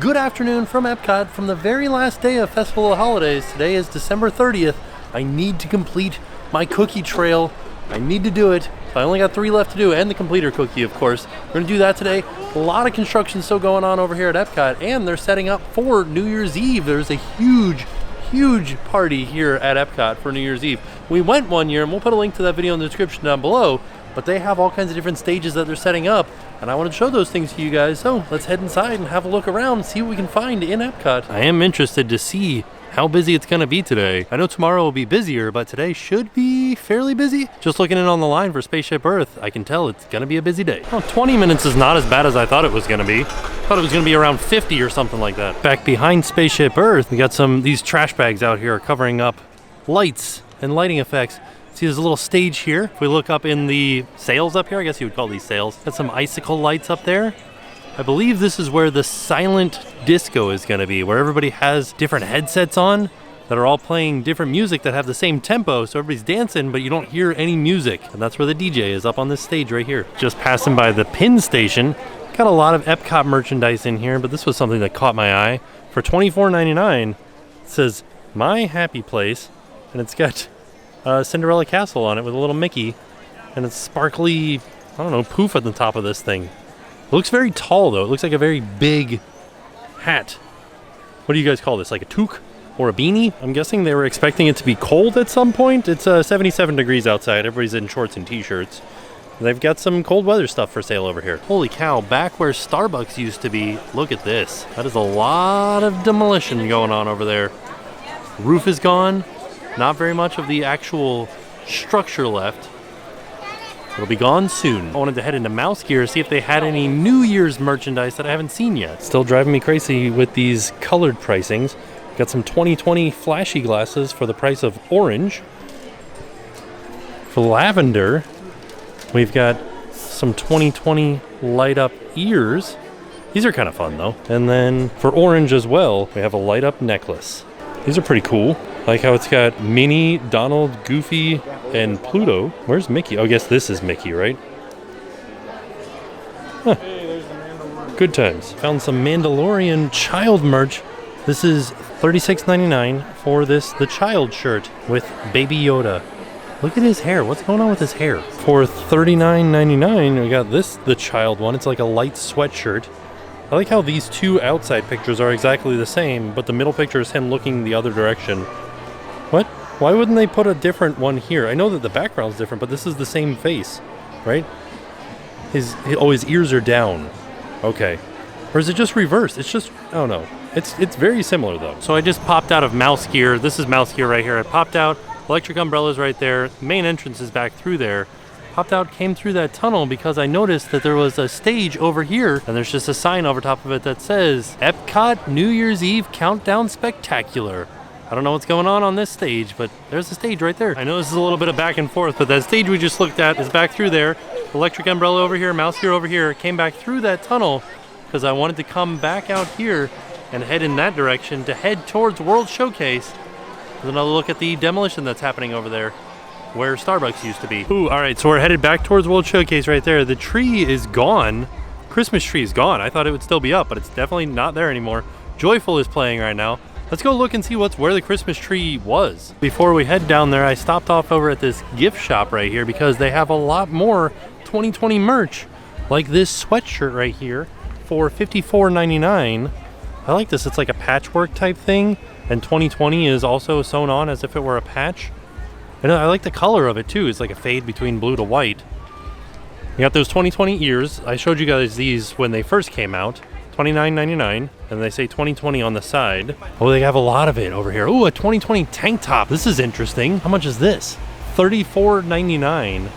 Good afternoon from Epcot from the very last day of Festival of Holidays. Today is December 30th. I need to complete my cookie trail. I need to do it. So I only got 3 left to do, and the completer cookie, of course. We're gonna do that today. A lot of construction still going on over here at Epcot, and they're setting up for New Year's Eve. There's a huge party here at Epcot for New Year's Eve. We went one year, and we'll put a link to that video in the description down below, but they have all kinds of different stages that they're setting up, and I want to show those things to you guys. So let's head inside and have a look around and see what we can find in Epcot. I am interested to see how busy it's gonna be today. I know tomorrow will be busier, but today should be fairly busy. Just looking in on the line for Spaceship Earth, I can tell it's gonna be a busy day. Oh, 20 minutes is not as bad as I thought it was gonna be. I thought it was gonna be around 50 or something like that. Back behind Spaceship Earth, we got these trash bags out here covering up lights and lighting effects. See, there's a little stage here. If we look up in the sails up here, I guess you would call these sails. Got some icicle lights up there. I believe this is where the silent disco is gonna be, where everybody has different headsets on that are all playing different music that have the same tempo, so everybody's dancing, but you don't hear any music. And that's where the DJ is, up on this stage right here. Just passing by the pin station. Got a lot of Epcot merchandise in here, but this was something that caught my eye. For $24.99, it says, My Happy Place, and it's got Cinderella Castle on it with a little Mickey, and it's sparkly, I don't know, poof at the top of this thing. It looks very tall, though. It looks like a very big hat. What do you guys call this? Like a toque or a beanie? I'm guessing they were expecting it to be cold at some point. It's 77 degrees outside. Everybody's in shorts and t-shirts. They've got some cold weather stuff for sale over here. Holy cow, back where Starbucks used to be, look at this. That is a lot of demolition going on over there. Roof is gone. Not very much of the actual structure left. It'll be gone soon. I wanted to head into Mouse Gear, see if they had any New Year's merchandise that I haven't seen yet. Still driving me crazy with these colored pricings. Got some 2020 flashy glasses for the price of orange. For lavender, we've got some 2020 light up ears. These are kind of fun though. And then for orange as well, we have a light up necklace. These are pretty cool. I like how it's got Minnie, Donald, Goofy, and Pluto. Where's Mickey? Oh, I guess this is Mickey, right? Huh. Good times. Found some Mandalorian child merch. This is $36.99 for the child shirt with Baby Yoda. Look at his hair. What's going on with his hair? For $39.99, we got the child one. It's like a light sweatshirt. I like how these two outside pictures are exactly the same, but the middle picture is him looking the other direction. What? Why wouldn't they put a different one here? I know that the background's different, but this is the same face, right? His ears are down. Okay. Or is it just reversed? It's just, I don't know. It's very similar though. So I just popped out of Mouse Gear. This is Mouse Gear right here. I popped out, electric umbrellas right there. Main entrance is back through there. Popped out, came through that tunnel because I noticed that there was a stage over here, and there's just a sign over top of it that says, Epcot New Year's Eve Countdown Spectacular. I don't know what's going on this stage, but there's a stage right there. I know this is a little bit of back and forth, but that stage we just looked at is back through there. Electric umbrella over here, Mouse Gear over here. Came back through that tunnel because I wanted to come back out here and head in that direction to head towards World Showcase. There's another look at the demolition that's happening over there where Starbucks used to be. Ooh, all right, so we're headed back towards World Showcase right there. The tree is gone. Christmas tree is gone. I thought it would still be up, but it's definitely not there anymore. Joyful is playing right now. Let's go look and see where the Christmas tree was. Before we head down there, I stopped off over at this gift shop right here because they have a lot more 2020 merch, like this sweatshirt right here for $54.99. I like this. It's like a patchwork type thing, and 2020 is also sewn on as if it were a patch. And I like the color of it too. It's like a fade between blue to white. You got those 2020 ears. I showed you guys these when they first came out. $29.99, and they say 2020 on the side. Oh, they have a lot of it over here. Ooh, a 2020 tank top. This is interesting. How much is this? $34.99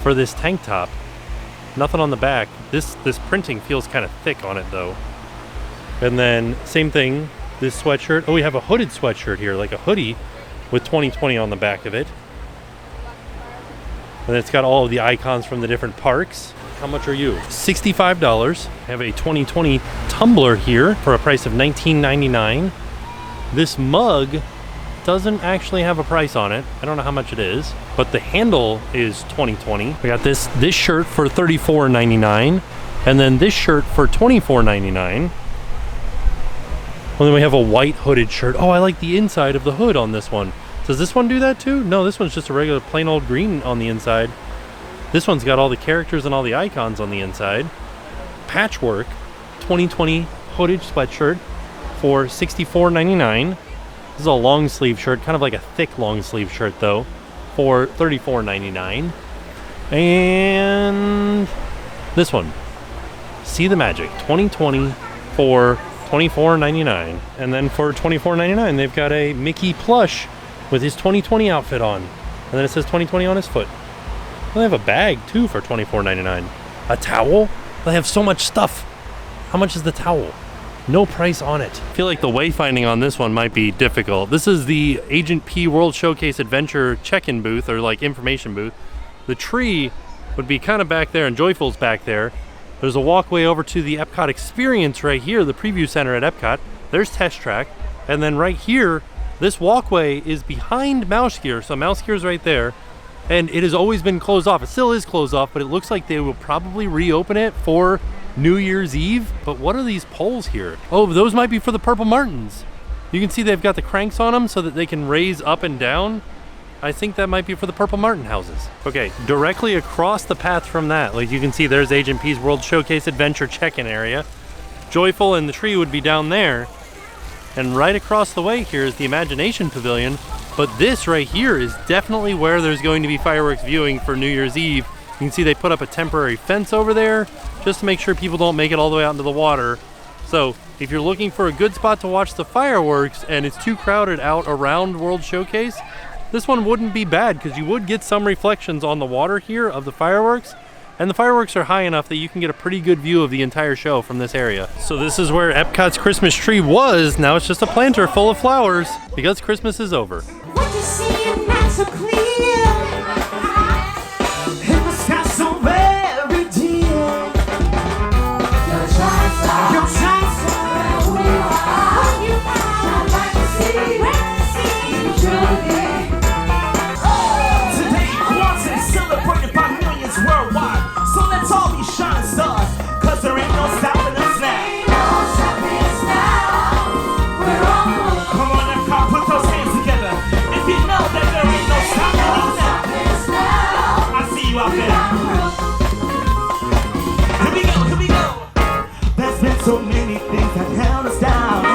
for this tank top. Nothing on the back. This printing feels kind of thick on it though. And then same thing, this sweatshirt. Oh, we have a hooded sweatshirt here, like a hoodie with 2020 on the back of it. And it's got all of the icons from the different parks. How much are you? $65. I have a 2020 tumbler here for a price of $19.99. This mug doesn't actually have a price on it. I don't know how much it is, but the handle is 2020. We got this shirt for $34.99, and then this shirt for $24.99. Well, then we have a white hooded shirt. Oh, I like the inside of the hood on this one. Does this one do that too? No, this one's just a regular plain old green on the inside. This one's got all the characters and all the icons on the inside. Patchwork 2020 hooded sweatshirt for $64.99. This is a long sleeve shirt, kind of like a thick long sleeve shirt though, for $34.99. And this one, See the Magic 2020 for $24.99. And then for $24.99 they've got a Mickey plush with his 2020 outfit on, and then it says 2020 on his foot. And they have a bag too for $24.99. A towel? They have so much stuff. How much is the towel? No price on it. I feel like the wayfinding on this one might be difficult. This is the Agent P World Showcase Adventure check-in booth, or like information booth. The tree would be kind of back there, and Joyful's back there. There's a walkway over to the Epcot experience right here, the preview center at Epcot. There's Test Track. And then right here, this walkway is behind Mouse Gear. So Mouse Gear's right there. And it has always been closed off. It still is closed off, but it looks like they will probably reopen it for New Year's Eve. But what are these poles here? Oh, those might be for the Purple Martins. You can see they've got the cranks on them so that they can raise up and down. I think that might be for the Purple Martin houses. Okay, directly across the path from that, like you can see there's Agent P's World Showcase Adventure check-in area. Joyful and the tree would be down there. And right across the way here is the Imagination Pavilion. But this right here is definitely where there's going to be fireworks viewing for New Year's Eve. You can see they put up a temporary fence over there just to make sure people don't make it all the way out into the water. So if you're looking for a good spot to watch the fireworks and it's too crowded out around World Showcase, this one wouldn't be bad because you would get some reflections on the water here of the fireworks. And the fireworks are high enough that you can get a pretty good view of the entire show from this area. So this is where Epcot's Christmas tree was. Now it's just a planter full of flowers because Christmas is over. What you see is not so clear. And the sky's so very dear. Your shining star. Your shining star. What you are. I'd like to see. You truly. Today, Kwanzaa is celebrated by millions worldwide. So let's all be shining stars, cause there ain't no stopping us now. Ain't no stopping us now. We're on the move. Come on, Epcot, put those hands together. If you know that there ain't no stopping us now. I see you out there. Here we go. There's been so many things that held us down.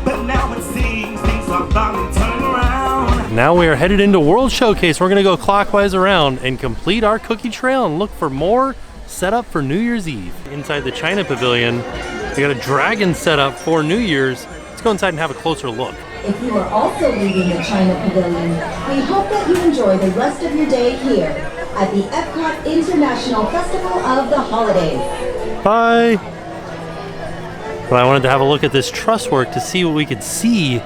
But now it seems things are about to turn around. Now we are headed into World Showcase. We're gonna go clockwise around and complete our cookie trail and look for more setup for New Year's Eve. Inside the China Pavilion, we got a dragon set up for New Year's. Let's go inside and have a closer look. If you are also leaving the China Pavilion, we hope that you enjoy the rest of your day here at the Epcot International Festival of the Holidays. Bye. Well, I wanted to have a look at this truss work to see what we could see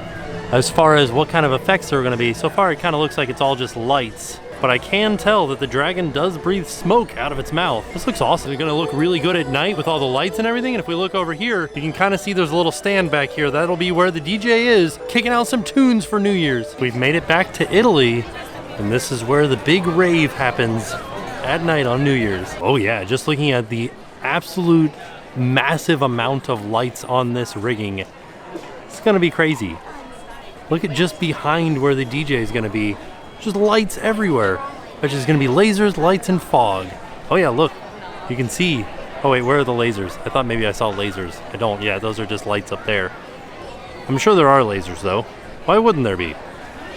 as far as what kind of effects there are going to be. So far, it kind of looks like it's all just lights. But I can tell that the dragon does breathe smoke out of its mouth. This looks awesome. It's going to look really good at night with all the lights and everything. And if we look over here, you can kind of see there's a little stand back here. That'll be where the DJ is, kicking out some tunes for New Year's. We've made it back to Italy, and this is where the big rave happens at night on New Year's. Oh yeah, just looking at the absolute massive amount of lights on this rigging. It's going to be crazy. Look at just behind where the DJ is going to be. Just lights everywhere. Which is going to be lasers, lights, and fog. Oh yeah, look. You can see. Oh wait, where are the lasers? I thought maybe I saw lasers. I don't. Yeah, those are just lights up there. I'm sure there are lasers though. Why wouldn't there be?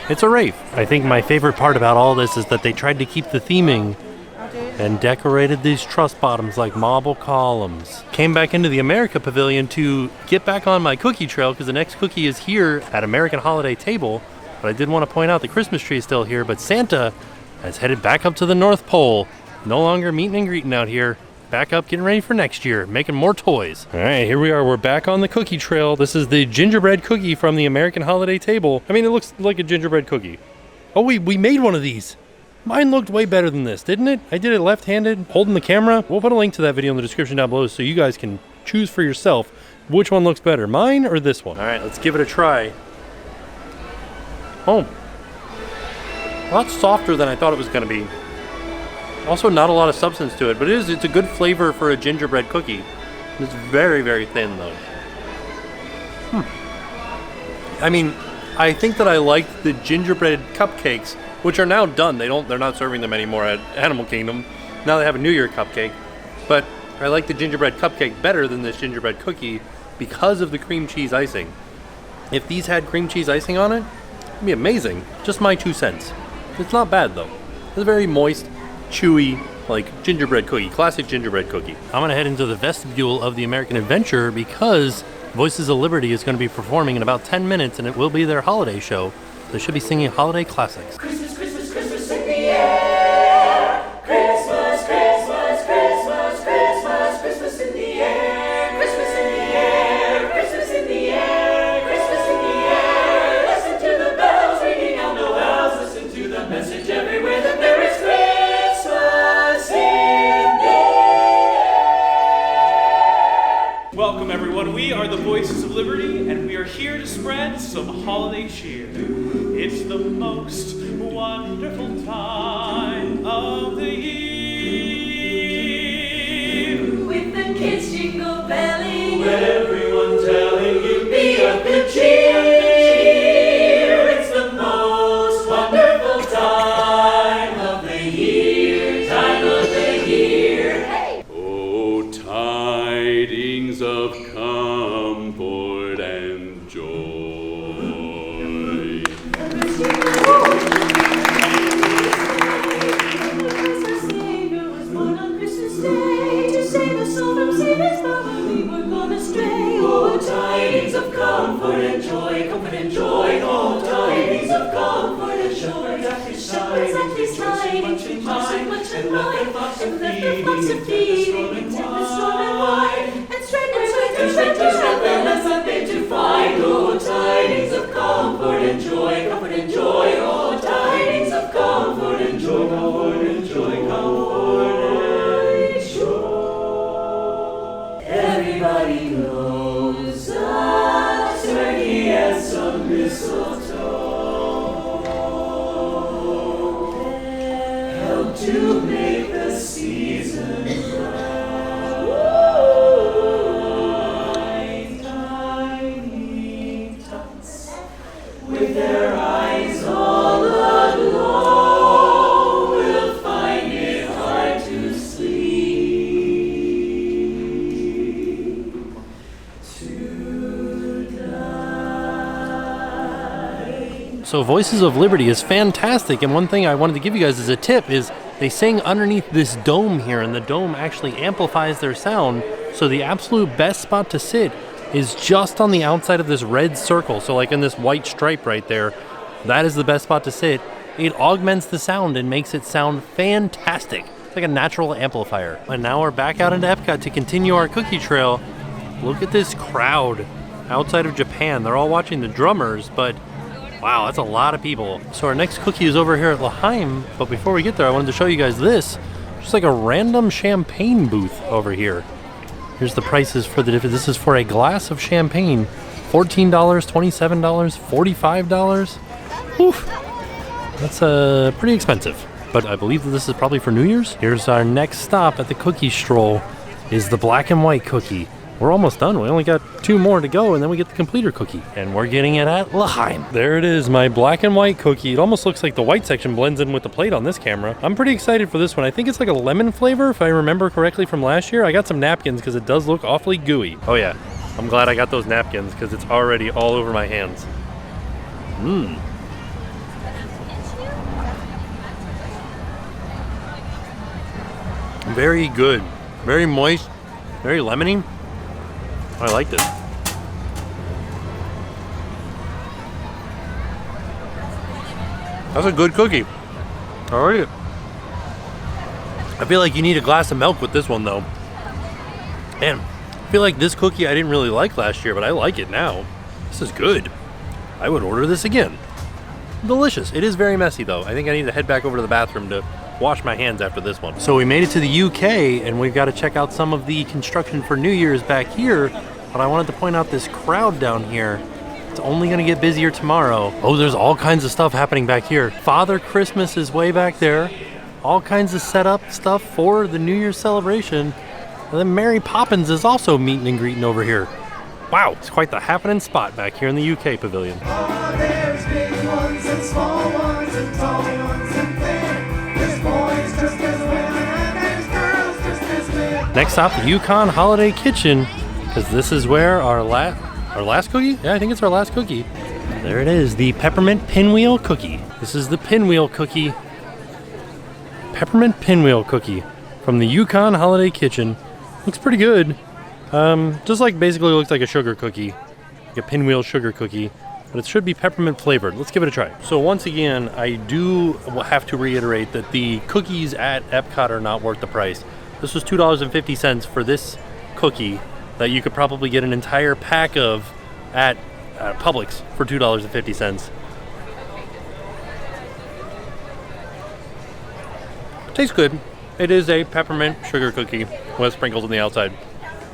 It's a rave. I think my favorite part about all this is that they tried to keep the theming and decorated these truss bottoms like marble columns. Came back into the America Pavilion to get back on my cookie trail because the next cookie is here at American Holiday Table. But I did want to point out the Christmas tree is still here, but Santa has headed back up to the North Pole. No longer meeting and greeting out here. Back up, getting ready for next year, making more toys. All right, here we are. We're back on the cookie trail. This is the gingerbread cookie from the American Holiday Table. I mean, it looks like a gingerbread cookie. Oh, we made one of these. Mine looked way better than this, didn't it? I did it left-handed, holding the camera. We'll put a link to that video in the description down below so you guys can choose for yourself which one looks better, mine or this one. All right, let's give it a try. Oh, a lot softer than I thought it was going to be. Also, not a lot of substance to it, but it's a good flavor for a gingerbread cookie. It's very, very thin though. I mean, I think that I liked the gingerbread cupcakes, which are now done. They're not serving them anymore at Animal Kingdom. Now they have a New Year cupcake. But I like the gingerbread cupcake better than this gingerbread cookie because of the cream cheese icing. If these had cream cheese icing on it, it'd be amazing. Just my 2 cents. It's not bad though. It's a very moist, chewy, like gingerbread cookie, classic gingerbread cookie. I'm gonna head into the vestibule of the American Adventure because Voices of Liberty is gonna be performing in about 10 minutes and it will be their holiday show. They should be singing holiday classics. Christmas, Christmas, Christmas in the air. Christmas, Christmas, Christmas, Christmas, Christmas in the air. Christmas in the air. Christmas in the air. Christmas in the air. Listen to the bells ringing out Noel's. Listen to the message everywhere that there is Christmas in the air. Welcome everyone, we are the Voices of Liberty and we are here to spread some holiday cheer. It's the most wonderful time of the year. With the kids jingle belling, with everyone telling you be of good cheer. It's the most wonderful time of the year, time of the year. Hey! Oh, tidings of comfort and joy. Tidings of comfort and joy, comfort and joy. Oh, tidings of comfort and joy. Shepherds at his side, much and much and wide, and left their flocks of feeding, and tempest storm and wide, and strangers that their less have been to find. Oh, tidings of comfort and joy, comfort and joy. Oh, tidings of comfort and joy, comfort and joy, comfort and joy. Everybody knows a turkey and some mistletoe help to make the season bright. Tiny tots with their eyes all aglow will find it hard to sleep tonight. So Voices of Liberty is fantastic, and one thing I wanted to give you guys as a tip is they sing underneath this dome here, and the dome actually amplifies their sound, so the absolute best spot to sit is just on the outside of this red circle, so like in this white stripe right there. That is the best spot to sit. It augments the sound and makes it sound fantastic. It's like a natural amplifier. And now we're back out into Epcot to continue our cookie trail. Look at this crowd outside of Japan. They're all watching the drummers, but wow, that's a lot of people. So our next cookie is over here at L'Haim, but before we get there, I wanted to show you guys this. Just like a random champagne booth over here. Here's the prices for the different. This is for a glass of champagne. $14, $27, $45. Oof. That's pretty expensive, but I believe that this is probably for New Year's. Here's our next stop at the cookie stroll is the black and white cookie. We're almost done. We only got 2 more to go, and then we get the completer cookie. And we're getting it at L'Haim. There it is, my black and white cookie. It almost looks like the white section blends in with the plate on this camera. I'm pretty excited for this one. I think it's like a lemon flavor, if I remember correctly from last year. I got some napkins because it does look awfully gooey. Oh yeah, I'm glad I got those napkins because it's already all over my hands. Mmm. Very good. Very moist. Very lemony. I liked it. That's a good cookie. All right. I feel like you need a glass of milk with this one, though. Man, I feel like this cookie I didn't really like last year, but I like it now. This is good. I would order this again. Delicious. It is very messy, though. I think I need to head back over to the bathroom to wash my hands after this one. So we made it to the UK, and we've got to check out some of the construction for New Year's back here, but I wanted to point out this crowd down here. It's only going to get busier tomorrow. Oh, there's all kinds of stuff happening back here. Father Christmas is way back there. All kinds of setup stuff for the New Year's celebration. And then Mary Poppins is also meeting and greeting over here. Wow, it's quite the happening spot back here in the UK Pavilion. Oh, there's big ones and small ones and tall ones and thin. There's boys just as women and there's girls just as men. Next stop, the Yukon Holiday Kitchen, because this is where our last cookie? Yeah, I think it's our last cookie. There it is, the peppermint pinwheel cookie. This is the pinwheel cookie. Peppermint pinwheel cookie from the Yukon Holiday Kitchen. Looks pretty good. Just like basically looks like a sugar cookie, like a pinwheel sugar cookie, but it should be peppermint flavored. Let's give it a try. So once again, I do have to reiterate that the cookies at Epcot are not worth the price. This was $2.50 for this cookie that you could probably get an entire pack of at Publix for $2.50. Tastes good. It is a peppermint sugar cookie with sprinkles on the outside.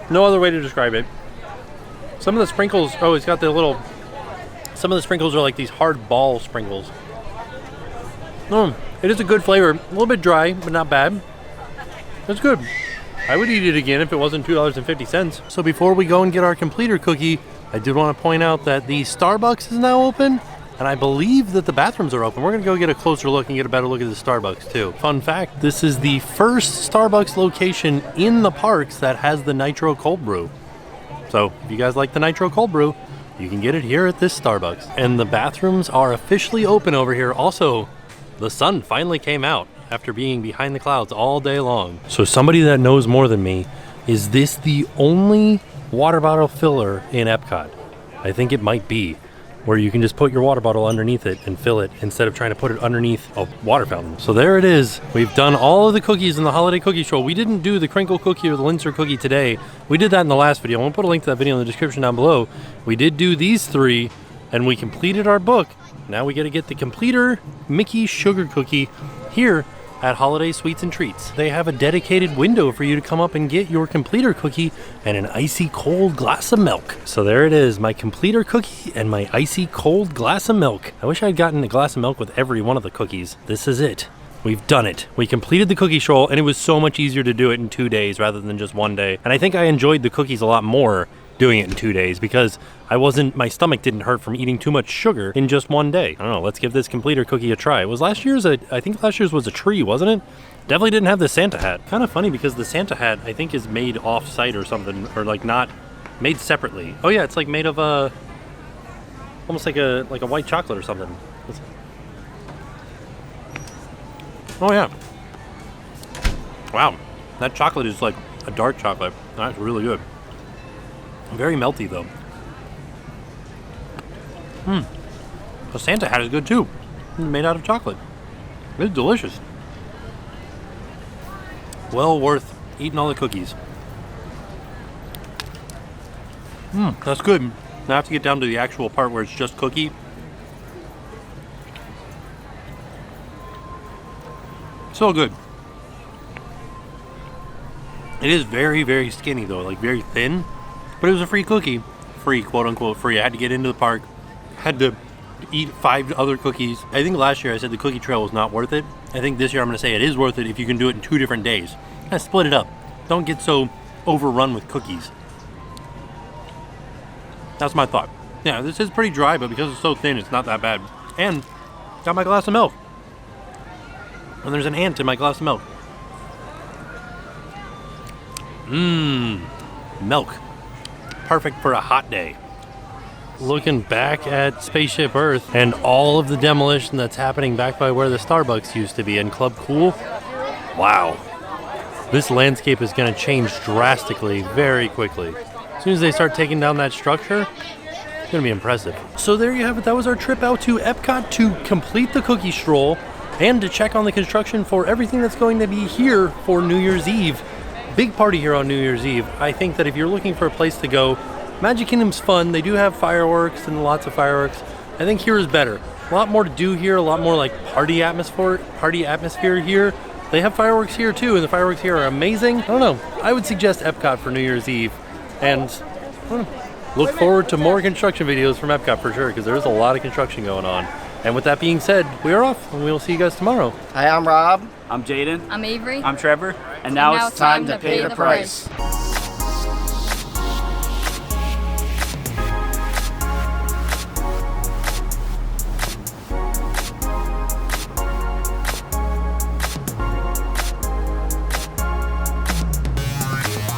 No other way to describe it. Some of the sprinkles, oh, it's got the little, some of the sprinkles are like these hard ball sprinkles. It is a good flavor. A little bit dry, but not bad. It's good. I would eat it again if it wasn't $2.50. So before we go and get our completer cookie, I did want to point out that the Starbucks is now open, and I believe that the bathrooms are open. We're going to go get a closer look and get a better look at the Starbucks too. Fun fact, this is the first Starbucks location in the parks that has the Nitro Cold Brew. So if you guys like the Nitro Cold Brew, you can get it here at this Starbucks. And the bathrooms are officially open over here. Also, the sun finally came out after being behind the clouds all day long. So somebody that knows more than me, is this the only water bottle filler in Epcot? I think it might be, where you can just put your water bottle underneath it and fill it instead of trying to put it underneath a water fountain. So there it is. We've done all of the cookies in the Holiday Cookie Stroll. We didn't do the crinkle cookie or the Linzer cookie today. We did that in the last video. I'm gonna put a link to that video in the description down below. We did do these three and we completed our book. Now we gotta get the completer Mickey sugar cookie here at Holiday Sweets and Treats. They have a dedicated window for you to come up and get your completer cookie and an icy cold glass of milk. So there it is, my completer cookie and my icy cold glass of milk. I wish I'd gotten a glass of milk with every one of the cookies. This is it. We've done it. We completed the cookie stroll, and it was so much easier to do it in 2 days rather than just 1 day. And I think I enjoyed the cookies a lot more doing it in 2 days because my stomach didn't hurt from eating too much sugar in just 1 day. I don't know, let's give this completer cookie a try. It was I think last year's was a tree, wasn't it? Definitely didn't have the Santa hat. Kind of funny because the Santa hat I think is made off site or something, or like not made separately. Oh yeah, it's like made of almost like a white chocolate or something. Oh yeah. Wow, that chocolate is like a dark chocolate. That's really good. Very melty though. The Santa hat is good too. It's made out of chocolate. It's delicious. Well worth eating all the cookies. That's good. Now I have to get down to the actual part where it's just cookie. So good. It is very, very skinny though, like very thin. But it was a free cookie. Free, quote unquote free. I had to get into the park. Had to eat 5 other cookies. I think last year I said the cookie trail was not worth it. I think this year I'm going to say it is worth it if you can do it in 2 different days. Split it up. Don't get so overrun with cookies. That's my thought. Yeah, this is pretty dry, but because it's so thin, it's not that bad. And got my glass of milk. And there's an ant in my glass of milk. Milk. Perfect for a hot day. Looking back at Spaceship Earth and all of the demolition that's happening back by where the Starbucks used to be in Club Cool. Wow. This landscape is going to change drastically very quickly. As soon as they start taking down that structure, it's going to be impressive. So there you have it. That was our trip out to Epcot to complete the cookie stroll and to check on the construction for everything that's going to be here for New Year's Eve. Big party here on New Year's Eve. I think that if you're looking for a place to go, Magic Kingdom's fun. They do have fireworks and lots of fireworks. I think here is better. A lot more to do here, a lot more like party atmosphere here. They have fireworks here too, and the fireworks here are amazing. I don't know. I would suggest Epcot for New Year's Eve. And look forward to more construction videos from Epcot for sure, because there's a lot of construction going on. And with that being said, we are off, and we will see you guys tomorrow. Hi, I'm Rob. I'm Jaden. I'm Avery. I'm Trevor. And now it's time to pay the price.